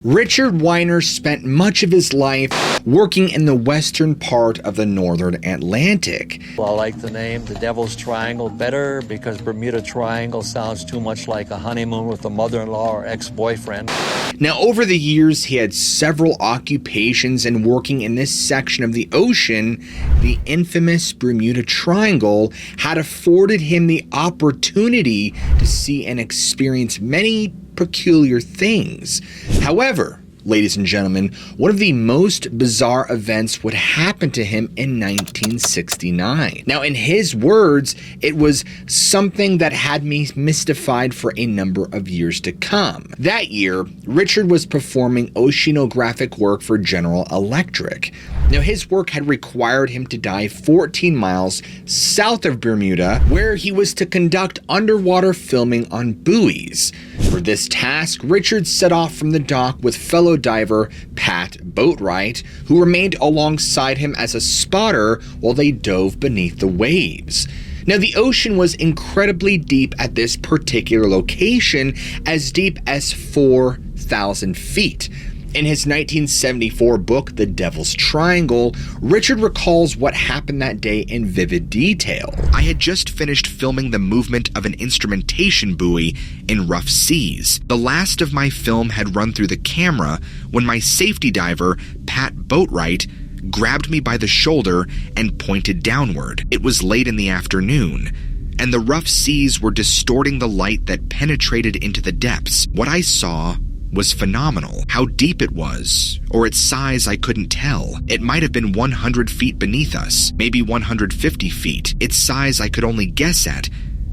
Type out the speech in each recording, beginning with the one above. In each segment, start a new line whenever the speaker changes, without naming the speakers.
Richard Weiner spent much of his life working in the western part of the northern Atlantic.
Well, I like the name the Devil's Triangle better because Bermuda Triangle sounds too much like a honeymoon with a mother-in-law or ex-boyfriend.
Now, over the years, he had several occupations, and working in this section of the ocean, the infamous Bermuda Triangle had afforded him the opportunity to see and experience many peculiar things. However, ladies and gentlemen, one of the most bizarre events would happen to him in 1969. Now, in his words, it was something that had me mystified for a number of years to come. That year, Richard was performing oceanographic work for General Electric. Now, his work had required him to dive 14 miles south of Bermuda, where he was to conduct underwater filming on buoys. For this task, Richard set off from the dock with fellow diver Pat Boatwright, who remained alongside him as a spotter while they dove beneath the waves. Now, the ocean was incredibly deep at this particular location, as deep as 4,000 feet. In his 1974 book, The Devil's Triangle, Richard recalls what happened that day in vivid detail. I had just finished filming the movement of an instrumentation buoy in rough seas. The last of my film had run through the camera when my safety diver, Pat Boatwright, grabbed me by the shoulder and pointed downward. It was late in the afternoon, and the rough seas were distorting the light that penetrated into the depths. What I saw was phenomenal. How deep it was, or its size, I couldn't tell. It might have been 100 feet beneath us, maybe 150 feet. Its size I could only guess at,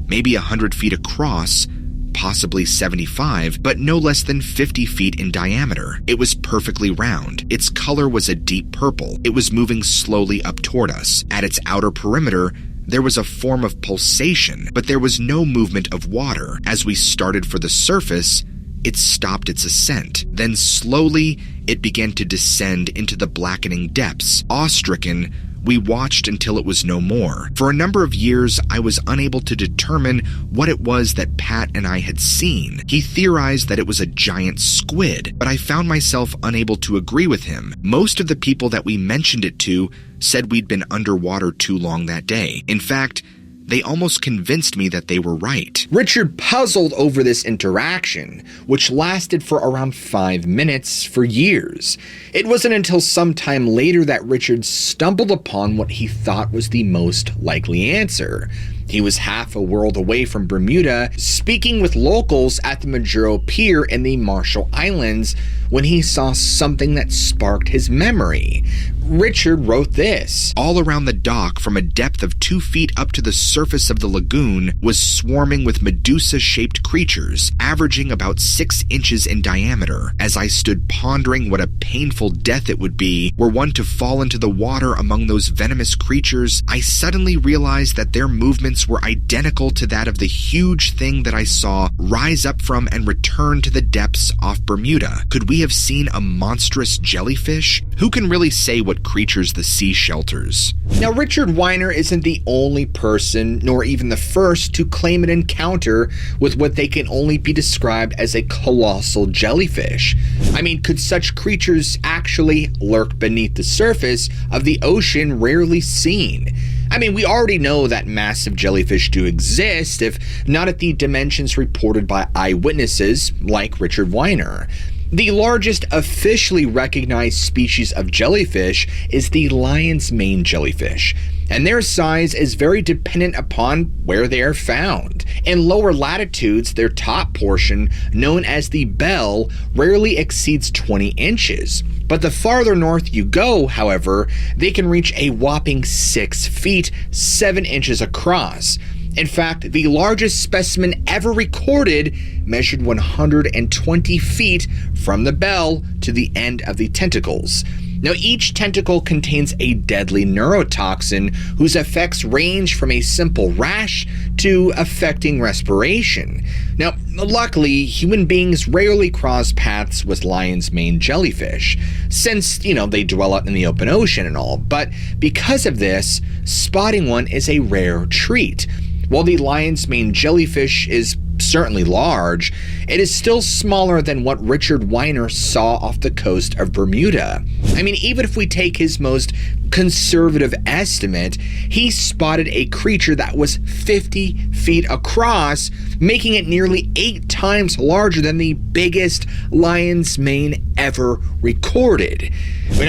maybe 100 feet across, possibly 75, but no less than 50 feet in diameter. It was perfectly round. Its color was a deep purple. It was moving slowly up toward us. At its outer perimeter, there was a form of pulsation, but there was no movement of water. As we started for the surface, it stopped its ascent. Then slowly, it began to descend into the blackening depths. Awe-stricken, we watched until it was no more. For a number of years, I was unable to determine what it was that Pat and I had seen. He theorized that it was a giant squid, but I found myself unable to agree with him. Most of the people that we mentioned it to said we'd been underwater too long that day. In fact, they almost convinced me that they were right. Richard puzzled over this interaction, which lasted for around 5 minutes for years. It wasn't until some time later that Richard stumbled upon what he thought was the most likely answer. He was half a world away from Bermuda, speaking with locals at the Majuro Pier in the Marshall Islands, when he saw something that sparked his memory. Richard wrote this: "All around the dock, from a depth of 2 feet up to the surface of the lagoon, was swarming with Medusa-shaped creatures, averaging about 6 inches in diameter. As I stood pondering what a painful death it would be were one to fall into the water among those venomous creatures, I suddenly realized that their movements were identical to that of the huge thing that I saw rise up from and return to the depths off Bermuda. Could we have seen a monstrous jellyfish? Who can really say what creatures the sea shelters?" Now, Richard Weiner isn't the only person, nor even the first, to claim an encounter with what they can only be described as a colossal jellyfish. I mean, could such creatures actually lurk beneath the surface of the ocean rarely seen? I mean, we already know that massive jellyfish do exist, if not at the dimensions reported by eyewitnesses like Richard Weiner. The largest officially recognized species of jellyfish is the lion's mane jellyfish, and their size is very dependent upon where they are found. In lower latitudes, their top portion, known as the bell, rarely exceeds 20 inches. But the farther north you go, however, they can reach a whopping 6 feet, 7 inches across. In fact, the largest specimen ever recorded measured 120 feet from the bell to the end of the tentacles. Now, each tentacle contains a deadly neurotoxin whose effects range from a simple rash to affecting respiration. Now, luckily, human beings rarely cross paths with lion's mane jellyfish, since, they dwell out in the open ocean and all, but because of this, spotting one is a rare treat. While the lion's mane jellyfish is certainly large, it is still smaller than what Richard Weiner saw off the coast of Bermuda. I mean, even if we take his most conservative estimate, he spotted a creature that was 50 feet across, making it nearly 8 times larger than the biggest lion's mane ever recorded.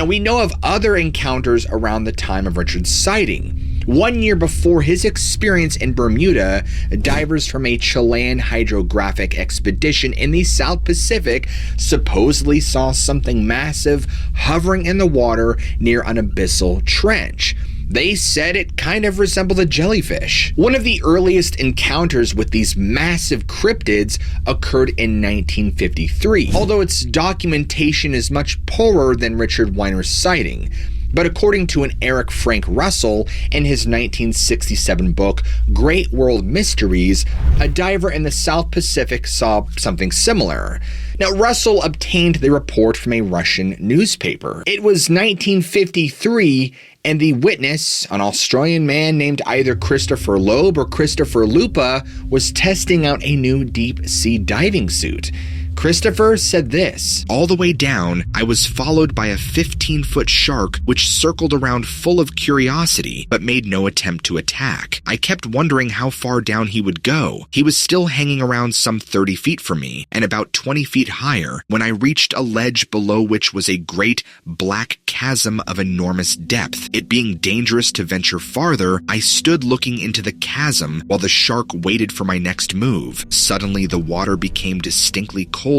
We know of other encounters around the time of Richard's sighting. 1 year before his experience in Bermuda, divers from a Chilean hydrographic expedition in the South Pacific supposedly saw something massive hovering in the water near an abyssal trench. They said it kind of resembled a jellyfish. One of the earliest encounters with these massive cryptids occurred in 1953, although its documentation is much poorer than Richard Weiner's sighting. But according to an Eric Frank Russell in his 1967 book, Great World Mysteries, a diver in the South Pacific saw something similar. Now, Russell obtained the report from a Russian newspaper. It was 1953, and the witness, an Australian man named either Christopher Loeb or Christopher Lupa, was testing out a new deep-sea diving suit. Christopher said this: "All the way down, I was followed by a 15-foot shark which circled around full of curiosity, but made no attempt to attack. I kept wondering how far down he would go. He was still hanging around some 30 feet from me, and about 20 feet higher, when I reached a ledge below which was a great black chasm of enormous depth. It being dangerous to venture farther, I stood looking into the chasm while the shark waited for my next move. Suddenly the water became distinctly colder.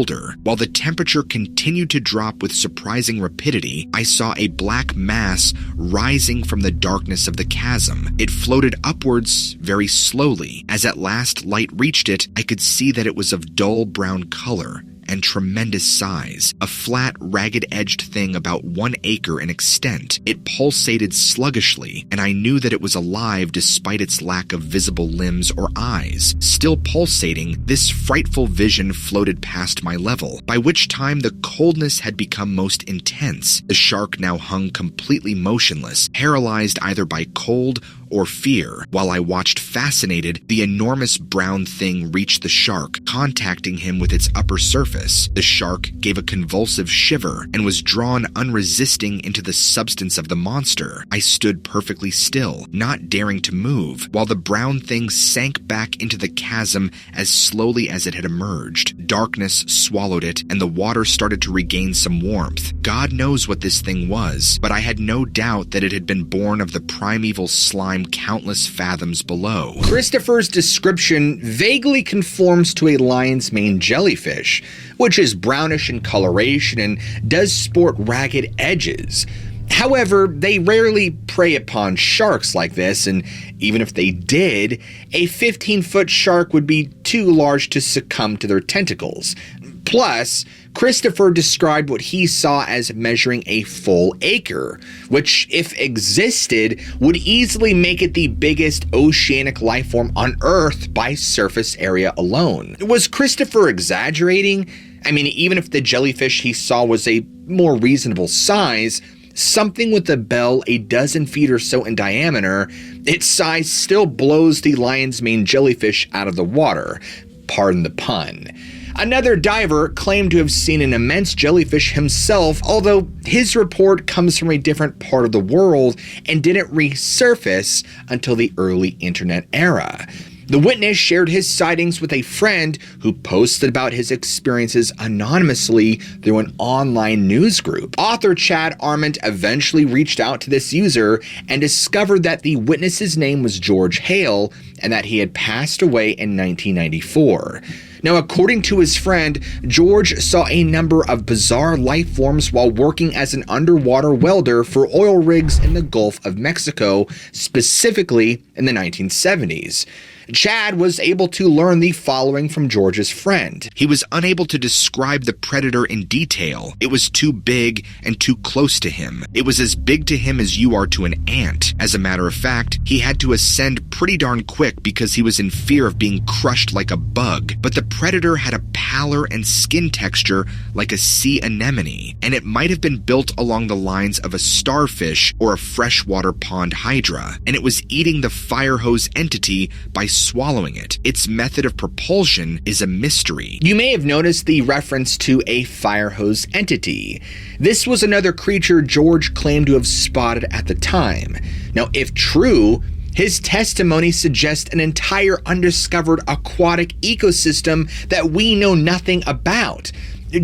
While the temperature continued to drop with surprising rapidity, I saw a black mass rising from the darkness of the chasm. It floated upwards very slowly. As at last light reached it, I could see that it was of dull brown color and tremendous size, a flat, ragged-edged thing about 1 acre in extent. It pulsated sluggishly, and I knew that it was alive despite its lack of visible limbs or eyes. Still pulsating, this frightful vision floated past my level, by which time the coldness had become most intense. The shark now hung completely motionless, paralyzed either by cold or fear. While I watched fascinated, the enormous brown thing reached the shark, contacting him with its upper surface. The shark gave a convulsive shiver and was drawn unresisting into the substance of the monster. I stood perfectly still, not daring to move, while the brown thing sank back into the chasm as slowly as it had emerged. Darkness swallowed it, and the water started to regain some warmth. God knows what this thing was, but I had no doubt that it had been born of the primeval slime countless fathoms below." Christopher's description vaguely conforms to a lion's mane jellyfish, which is brownish in coloration and does sport ragged edges. However, they rarely prey upon sharks like this, and even if they did, a 15-foot shark would be too large to succumb to their tentacles. Plus, Christopher described what he saw as measuring a full acre, which, if existed, would easily make it the biggest oceanic lifeform on Earth by surface area alone. Was Christopher exaggerating? I mean, even if the jellyfish he saw was a more reasonable size, something with a bell a dozen feet or so in diameter, its size still blows the lion's mane jellyfish out of the water. Pardon the pun. Another diver claimed to have seen an immense jellyfish himself, although his report comes from a different part of the world and didn't resurface until the early internet era. The witness shared his sightings with a friend who posted about his experiences anonymously through an online news group. Author Chad Arment eventually reached out to this user and discovered that the witness's name was George Hale and that he had passed away in 1994. Now, according to his friend, George saw a number of bizarre life forms while working as an underwater welder for oil rigs in the Gulf of Mexico, specifically in the 1970s. Chad was able to learn the following from George's friend. He was unable to describe the predator in detail. It was too big and too close to him. It was as big to him as you are to an ant. As a matter of fact, he had to ascend pretty darn quick because he was in fear of being crushed like a bug. But the predator had a pallor and skin texture like a sea anemone, and it might have been built along the lines of a starfish or a freshwater pond hydra, and it was eating the fire hose entity by swallowing it. Its method of propulsion is a mystery. You may have noticed the reference to a fire hose entity. This was another creature George claimed to have spotted at the time. Now, if true, his testimony suggests an entire undiscovered aquatic ecosystem that we know nothing about.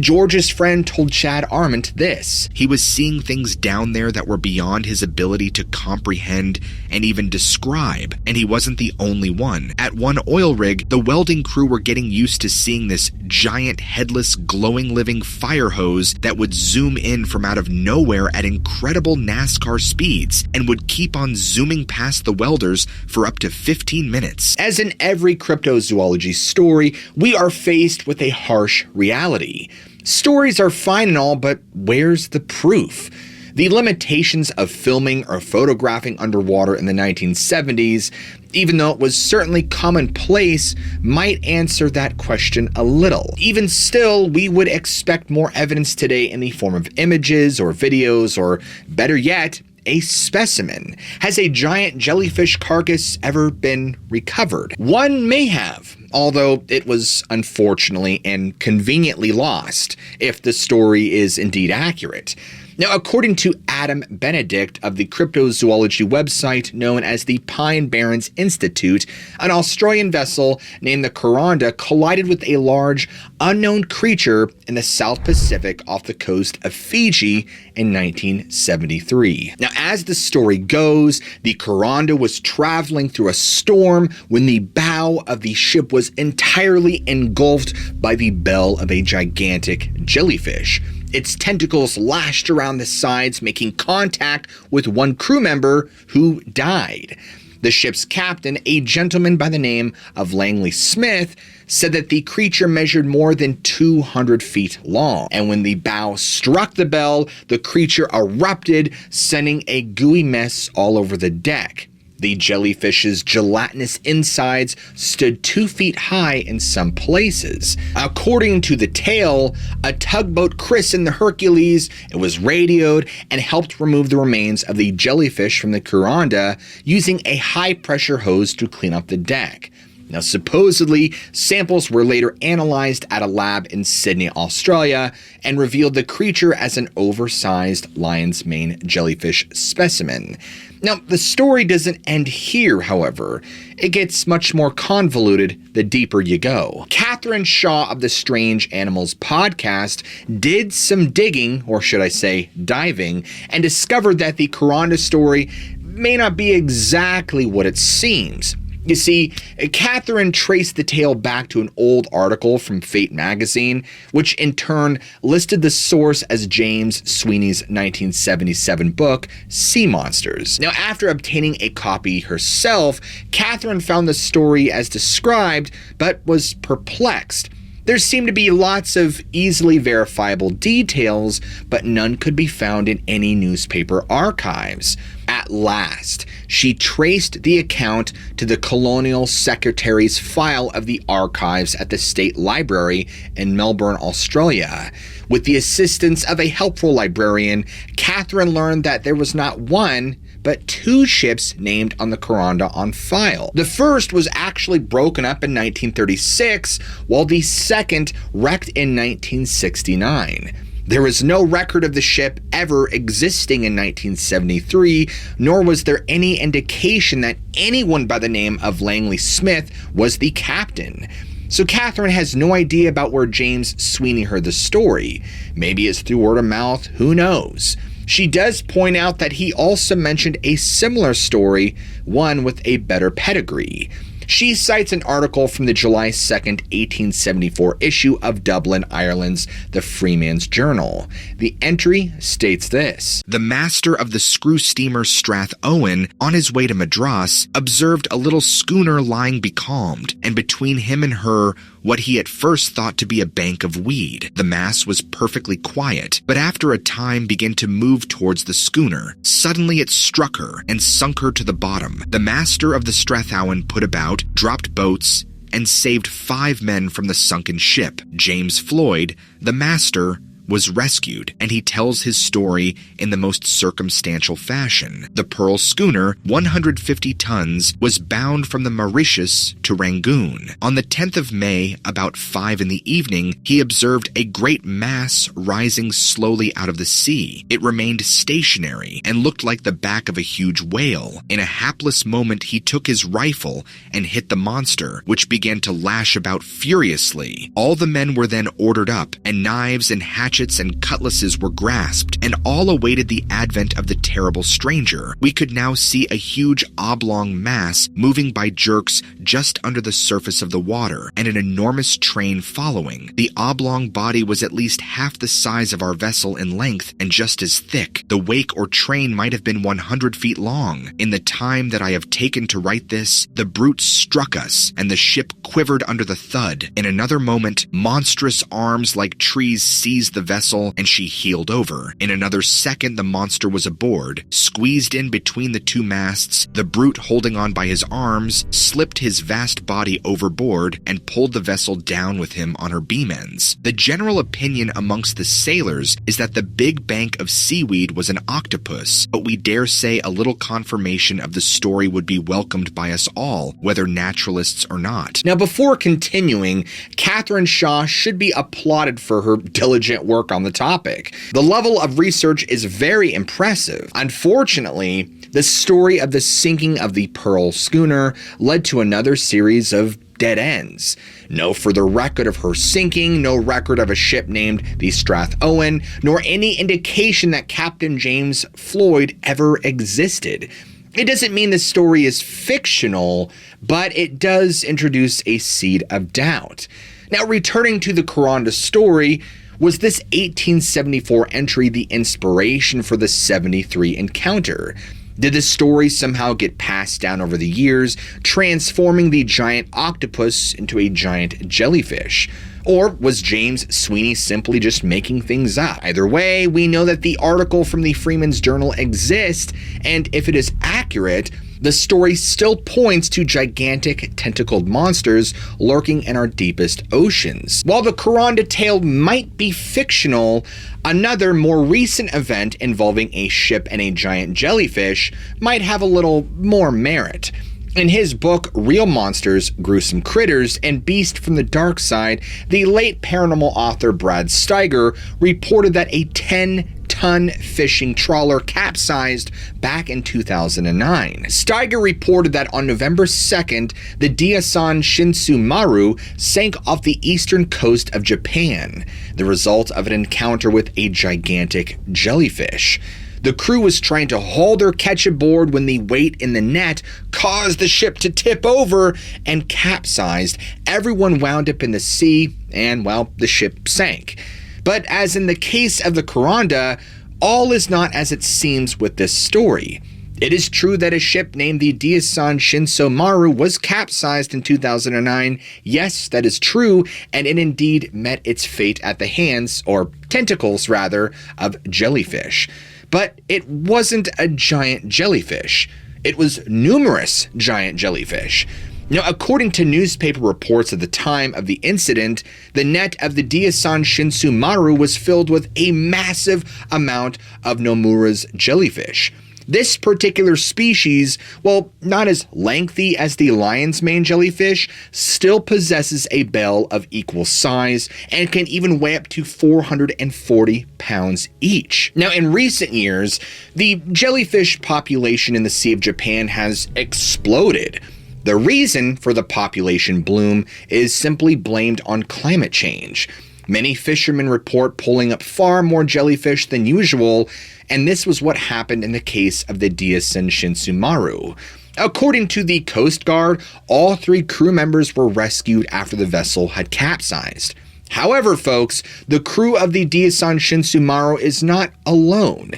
George's friend told Chad Arment this. He was seeing things down there that were beyond his ability to comprehend and even describe, and he wasn't the only one. At one oil rig, the welding crew were getting used to seeing this giant, headless, glowing living fire hose that would zoom in from out of nowhere at incredible NASCAR speeds and would keep on zooming past the welders for up to 15 minutes. As in every cryptozoology story, we are faced with a harsh reality. Stories are fine and all, but where's the proof? The limitations of filming or photographing underwater in the 1970s, even though it was certainly commonplace, might answer that question a little. Even still, we would expect more evidence today in the form of images or videos, or better yet, a specimen. Has a giant jellyfish carcass ever been recovered? One may have, although it was unfortunately and conveniently lost, if the story is indeed accurate. Now, according to Adam Benedict of the cryptozoology website known as the Pine Barrens Institute, an Australian vessel named the Karonda collided with a large, unknown creature in the South Pacific off the coast of Fiji in 1973. Now, as the story goes, the Karonda was traveling through a storm when the bow of the ship was entirely engulfed by the bell of a gigantic jellyfish. Its tentacles lashed around the sides, making contact with one crew member who died. The ship's captain, a gentleman by the name of Langley Smith, said that the creature measured more than 200 feet long, and when the bow struck the bell, the creature erupted, sending a gooey mess all over the deck. The jellyfish's gelatinous insides stood 2 feet high in some places. According to the tale, a tugboat christened the Hercules, it was radioed and helped remove the remains of the jellyfish from the Karonda using a high-pressure hose to clean up the deck. Now, supposedly, samples were later analyzed at a lab in Sydney, Australia, and revealed the creature as an oversized lion's mane jellyfish specimen. Now, the story doesn't end here, however. It gets much more convoluted the deeper you go. Catherine Shaw of the Strange Animals podcast did some digging, or should I say diving, and discovered that the Karonda story may not be exactly what it seems. You see, Catherine traced the tale back to an old article from Fate magazine, which in turn listed the source as James Sweeney's 1977 book, Sea Monsters. Now, after obtaining a copy herself, Catherine found the story as described, but was perplexed. There seemed to be lots of easily verifiable details, but none could be found in any newspaper archives. At last, she traced the account to the Colonial Secretary's file of the archives at the State Library in Melbourne, Australia. With the assistance of a helpful librarian, Catherine learned that there was not one, but 2 ships named on the Karonda on file. The first was actually broken up in 1936, while the second wrecked in 1969. There was no record of the ship ever existing in 1973, nor was there any indication that anyone by the name of Langley Smith was the captain. So Catherine has no idea about where James Sweeney heard the story. Maybe it's through word of mouth, who knows? She does point out that he also mentioned a similar story, one with a better pedigree. She cites an article from the July 2nd, 1874 issue of Dublin, Ireland's The Freeman's Journal. The entry states this: "The master of the screw steamer Strath Owen, on his way to Madras, observed a little schooner lying becalmed, and between him and her what he at first thought to be a bank of weed. The mass was perfectly quiet, but after a time began to move towards the schooner. Suddenly it struck her and sunk her to the bottom. The master of the Strathowen put about, dropped boats, and saved 5 men from the sunken ship. James Floyd, the master, was rescued, and he tells his story in the most circumstantial fashion. The Pearl Schooner, 150 tons, was bound from the Mauritius to Rangoon. On the 10th of May, about 5 in the evening, he observed a great mass rising slowly out of the sea. It remained stationary and looked like the back of a huge whale. In a hapless moment, he took his rifle and hit the monster, which began to lash about furiously. All the men were then ordered up, and knives and hatchets and cutlasses were grasped, and all awaited the advent of the terrible stranger. We could now see a huge oblong mass moving by jerks just under the surface of the water, and an enormous train following. The oblong body was at least half the size of our vessel in length and just as thick. The wake or train might have been 100 feet long. In the time that I have taken to write this, the brute struck us, and the ship quivered under the thud. In another moment, monstrous arms like trees seized the vessel, and she heeled over. In another second, the monster was aboard. Squeezed in between the two masts, the brute, holding on by his arms, slipped his vast body overboard and pulled the vessel down with him on her beam ends. The general opinion amongst the sailors is that the big bank of seaweed was an octopus, but we dare say a little confirmation of the story would be welcomed by us all, whether naturalists or not.
Now, before continuing, Catherine Shaw should be applauded for her diligent work on the topic. The level of research is very impressive. Unfortunately, the story of the sinking of the Pearl Schooner led to another series of dead ends. No further record of her sinking, no record of a ship named the Strathowen, nor any indication that Captain James Floyd ever existed. It doesn't mean the story is fictional, but it does introduce a seed of doubt. Now, returning to the Karonda story, was this 1874 entry the inspiration for the 73 encounter? Did the story somehow get passed down over the years, transforming the giant octopus into a giant jellyfish? Or was James Sweeney simply just making things up? Either way, we know that the article from the Freeman's Journal exists, and if it is accurate, the story still points to gigantic tentacled monsters lurking in our deepest oceans. While the Karonda tale might be fictional, another more recent event involving a ship and a giant jellyfish might have a little more merit. In his book, Real Monsters, Gruesome Critters, and Beast from the Dark Side, the late paranormal author Brad Steiger reported that a 10-ton fishing trawler capsized back in 2009. Steiger reported that on November 2nd, the Diasan Shinsu Maru sank off the eastern coast of Japan, the result of an encounter with a gigantic jellyfish. The crew was trying to haul their catch aboard when the weight in the net caused the ship to tip over and capsized. Everyone wound up in the sea, and, well, the ship sank. But as in the case of the Karonda, all is not as it seems with this story. It is true that a ship named the Diasan Shinso Maru was capsized in 2009. Yes, that is true, and it indeed met its fate at the hands, or tentacles rather, of jellyfish. But it wasn't a giant jellyfish. It was numerous giant jellyfish. Now, according to newspaper reports at the time of the incident, the net of the Diasan Shinsu Maru was filled with a massive amount of Nomura's jellyfish. This particular species, while not as lengthy as the lion's mane jellyfish, still possesses a bell of equal size and can even weigh up to 440 pounds each. Now, in recent years, the jellyfish population in the Sea of Japan has exploded. The reason for the population bloom is simply blamed on climate change. Many fishermen report pulling up far more jellyfish than usual, and this was what happened in the case of the Diasan Shinsu Maru. According to the Coast Guard, all 3 crew members were rescued after the vessel had capsized. However, folks, the crew of the Diasan Shinsu Maru is not alone.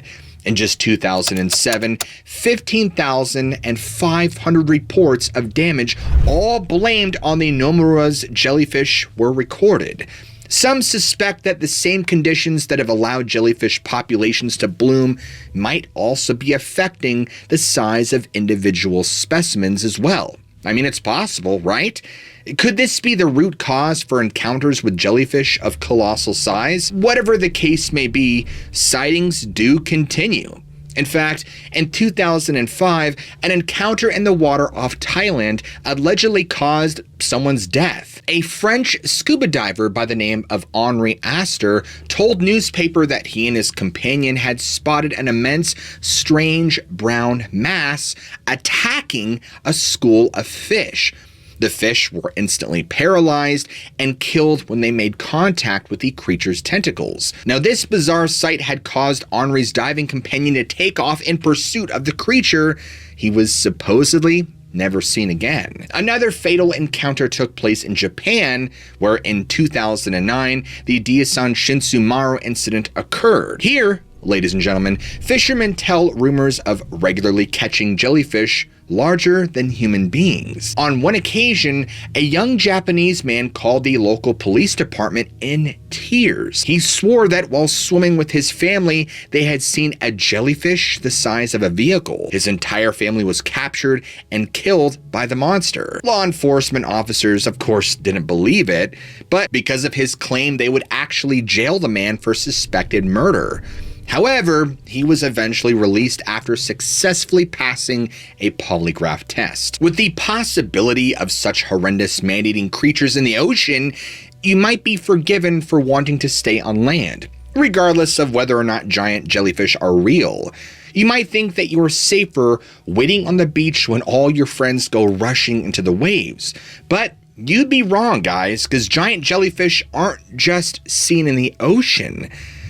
In just 2007, 15,500 reports of damage, all blamed on the Nomura's jellyfish, were recorded. Some suspect that the same conditions that have allowed jellyfish populations to bloom might also be affecting the size of individual specimens as well. I mean, it's possible, right? Could this be the root cause for encounters with jellyfish of colossal size? Whatever the case may be, sightings do continue. In fact, in 2005, an encounter in the water off Thailand allegedly caused someone's death. A French scuba diver by the name of Henri Astor told newspaper that he and his companion had spotted an immense, strange brown mass attacking a school of fish. The fish were instantly paralyzed and killed when they made contact with the creature's tentacles. Now, this bizarre sight had caused Henri's diving companion to take off in pursuit of the creature. He was supposedly never seen again. Another fatal encounter took place in Japan, where in 2009, the Daesan Shinsumaru incident occurred. Here, ladies and gentlemen, fishermen tell rumors of regularly catching jellyfish larger than human beings. On one occasion, a young Japanese man called the local police department in tears. He swore that while swimming with his family, they had seen a jellyfish the size of a vehicle. His entire family was captured and killed by the monster. Law enforcement officers, of course, didn't believe it, but because of his claim, they would actually jail the man for suspected murder. However, he was eventually released after successfully passing a polygraph test. With the possibility of such horrendous man-eating creatures in the ocean, you might be forgiven for wanting to stay on land, regardless of whether or not giant jellyfish are real. You might think that you're safer waiting on the beach when all your friends go rushing into the waves. But you'd be wrong, guys, because giant jellyfish aren't just seen in the ocean.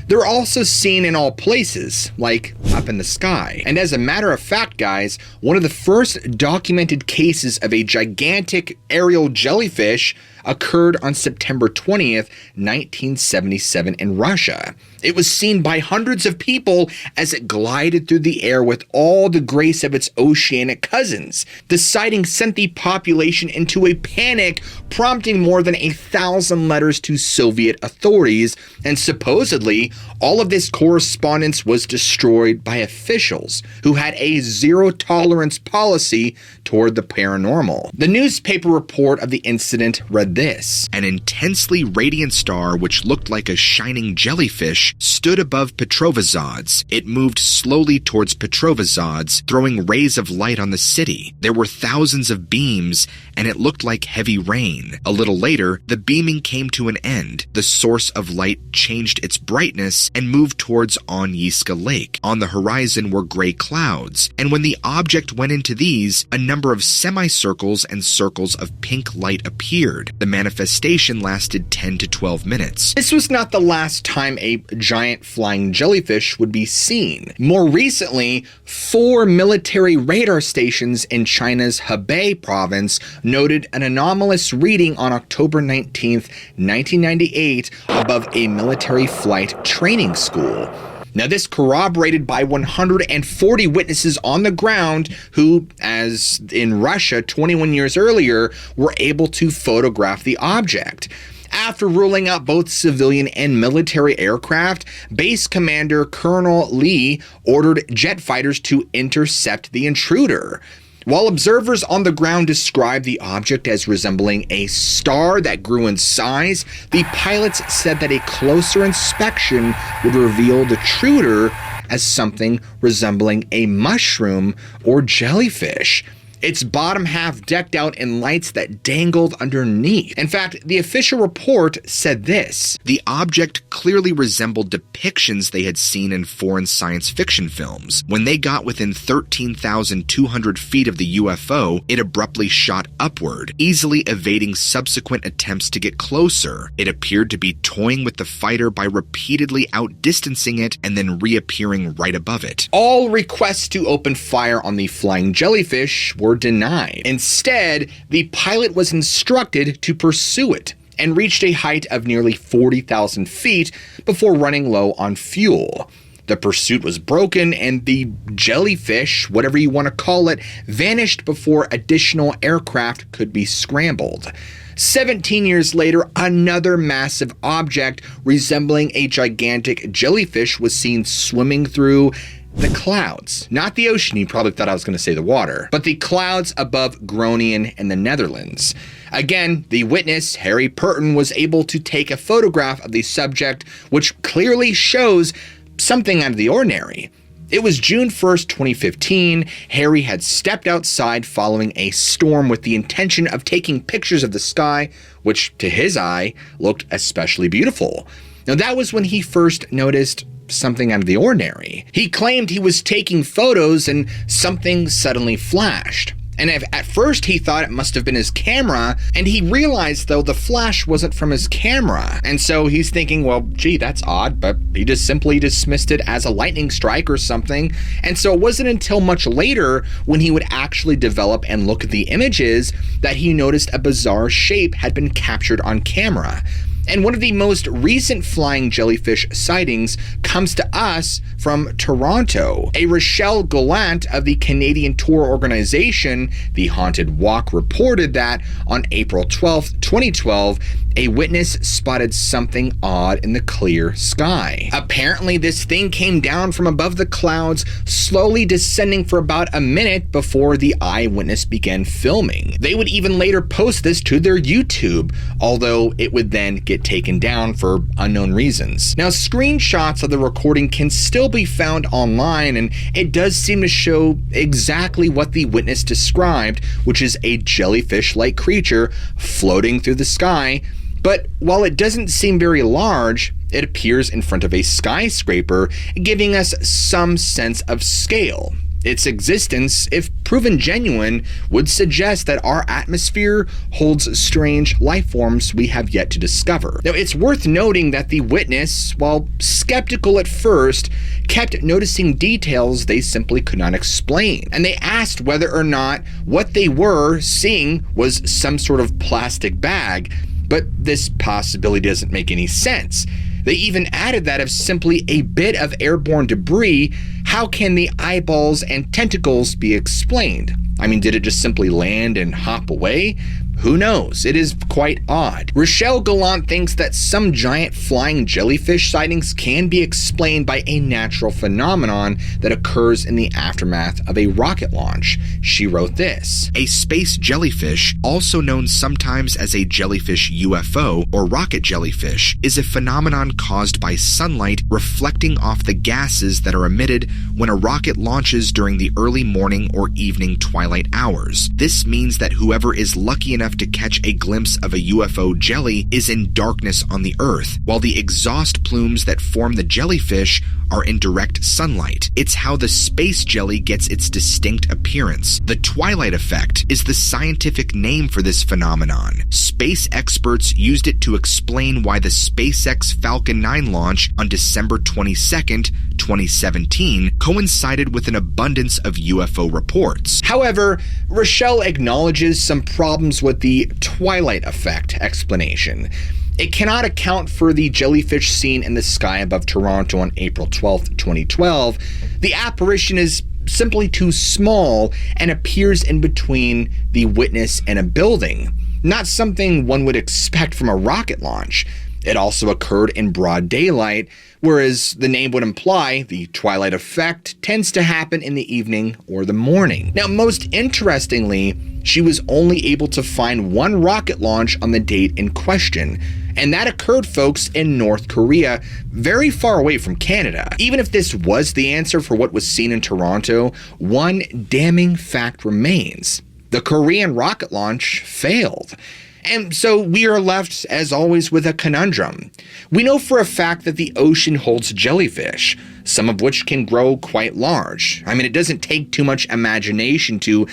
They're also seen in all places, like up in the sky. And as a matter of fact, guys, one of the first documented cases of a gigantic aerial jellyfish occurred on September 20th, 1977 in Russia. It was seen by hundreds of people as it glided through the air with all the grace of its oceanic cousins. The sighting sent the population into a panic, prompting more than 1,000 letters to Soviet authorities, and supposedly all of this correspondence was destroyed by officials who had a zero-tolerance policy toward the paranormal. The newspaper report of the incident read this: "An intensely radiant star which looked like a shining jellyfish stood above Petrovazods. It moved slowly towards Petrovazods, throwing rays of light on the city. There were thousands of beams, and it looked like heavy rain. A little later, the beaming came to an end. The source of light changed its brightness and moved towards Onyiska Lake. On the horizon were gray clouds, and when the object went into these, a number of semicircles and circles of pink light appeared. The manifestation lasted 10 to 12 minutes." This was not the last time a giant flying jellyfish would be seen. More recently, 4 military radar stations in China's Hebei province noted an anomalous reading on October 19th, 1998 above a military flight training school. Now, this corroborated by 140 witnesses on the ground who, as in Russia 21 years earlier, were able to photograph the object. After ruling out both civilian and military aircraft, Base Commander Colonel Lee ordered jet fighters to intercept the intruder. While observers on the ground described the object as resembling a star that grew in size, the pilots said that a closer inspection would reveal the intruder as something resembling a mushroom or jellyfish. Its bottom half decked out in lights that dangled underneath. In fact, the official report said this: "The object clearly resembled depictions they had seen in foreign science fiction films. When they got within 13,200 feet of the UFO, it abruptly shot upward, easily evading subsequent attempts to get closer. It appeared to be toying with the fighter by repeatedly outdistancing it and then reappearing right above it." All requests to open fire on the flying jellyfish were denied. Instead, the pilot was instructed to pursue it and reached a height of nearly 40,000 feet before running low on fuel. The pursuit was broken and the jellyfish, whatever you want to call it, vanished before additional aircraft could be scrambled. 17 years later, another massive object resembling a gigantic jellyfish was seen swimming through the clouds, not the ocean. You probably thought I was going to say the water, but the clouds above Groningen in the Netherlands. Again, the witness, Harry Purton, was able to take a photograph of the subject, which clearly shows something out of the ordinary. It was June 1st, 2015. Harry had stepped outside following a storm with the intention of taking pictures of the sky, which to his eye looked especially beautiful. Now, that was when he first noticed something out of the ordinary. He claimed he was taking photos and something suddenly flashed. And at first he thought it must have been his camera, and he realized though the flash wasn't from his camera. And so he's thinking, well, gee, that's odd, but he just simply dismissed it as a lightning strike or something. And so it wasn't until much later when he would actually develop and look at the images that he noticed a bizarre shape had been captured on camera. And one of the most recent flying jellyfish sightings comes to us from Toronto. A Rochelle Gallant of the Canadian tour organization, The Haunted Walk, reported that on April 12th, 2012, a witness spotted something odd in the clear sky. Apparently, this thing came down from above the clouds, slowly descending for about a minute before the eyewitness began filming. They would even later post this to their YouTube, although it would then get taken down for unknown reasons. Now, screenshots of the recording can still be found online, and it does seem to show exactly what the witness described, which is a jellyfish-like creature floating through the sky. But while it doesn't seem very large, it appears in front of a skyscraper, giving us some sense of scale. Its existence, if proven genuine, would suggest that our atmosphere holds strange life forms we have yet to discover. Now, it's worth noting that the witness, while skeptical at first, kept noticing details they simply could not explain. And they asked whether or not what they were seeing was some sort of plastic bag, but this possibility doesn't make any sense. They even added that if simply a bit of airborne debris, how can the eyeballs and tentacles be explained? I mean, did it just simply land and hop away? Who knows? It is quite odd. Rochelle Gallant thinks that some giant flying jellyfish sightings can be explained by a natural phenomenon that occurs in the aftermath of a rocket launch. She wrote this: "A space jellyfish, also known sometimes as a jellyfish UFO or rocket jellyfish, is a phenomenon caused by sunlight reflecting off the gases that are emitted when a rocket launches during the early morning or evening twilight hours. This means that whoever is lucky enough to catch a glimpse of a UFO jelly is in darkness on the Earth, while the exhaust plumes that form the jellyfish are in direct sunlight. It's how the space jelly gets its distinct appearance. The twilight effect is the scientific name for this phenomenon. Space experts used it to explain why the SpaceX Falcon 9 launch on December 22nd, 2017 coincided with an abundance of UFO reports." However, Rochelle acknowledges some problems with the twilight effect explanation. It cannot account for the jellyfish seen in the sky above Toronto on April 12th, 2012. The apparition is simply too small and appears in between the witness and a building, not something one would expect from a rocket launch. It also occurred in broad daylight, whereas the name would imply the twilight effect tends to happen in the evening or the morning. Now, most interestingly, she was only able to find one rocket launch on the date in question, and that occurred, folks, in North Korea, very far away from Canada. Even if this was the answer for what was seen in Toronto, one damning fact remains: the Korean rocket launch failed. And so we are left, as always, with a conundrum. We know for a fact that the ocean holds jellyfish, some of which can grow quite large. I mean, it doesn't take too much imagination to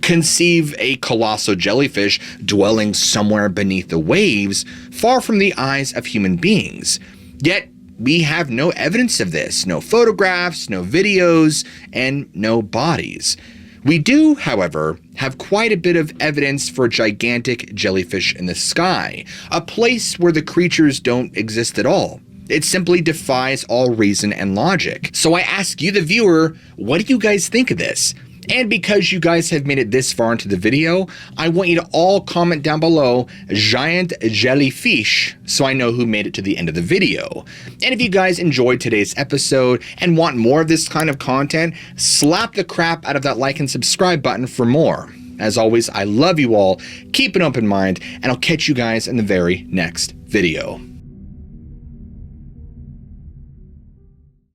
conceive a colossal jellyfish dwelling somewhere beneath the waves, far from the eyes of human beings. Yet, we have no evidence of this, no photographs, no videos, and no bodies. We do, however, have quite a bit of evidence for gigantic jellyfish in the sky, a place where the creatures don't exist at all. It simply defies all reason and logic. So I ask you, the viewer, what do you guys think of this? And because you guys have made it this far into the video, I want you to all comment down below giant jellyfish so I know who made it to the end of the video. And if you guys enjoyed today's episode and want more of this kind of content, slap the crap out of that like and subscribe button for more. As always, I love you all, keep an open mind, and I'll catch you guys in the very next video.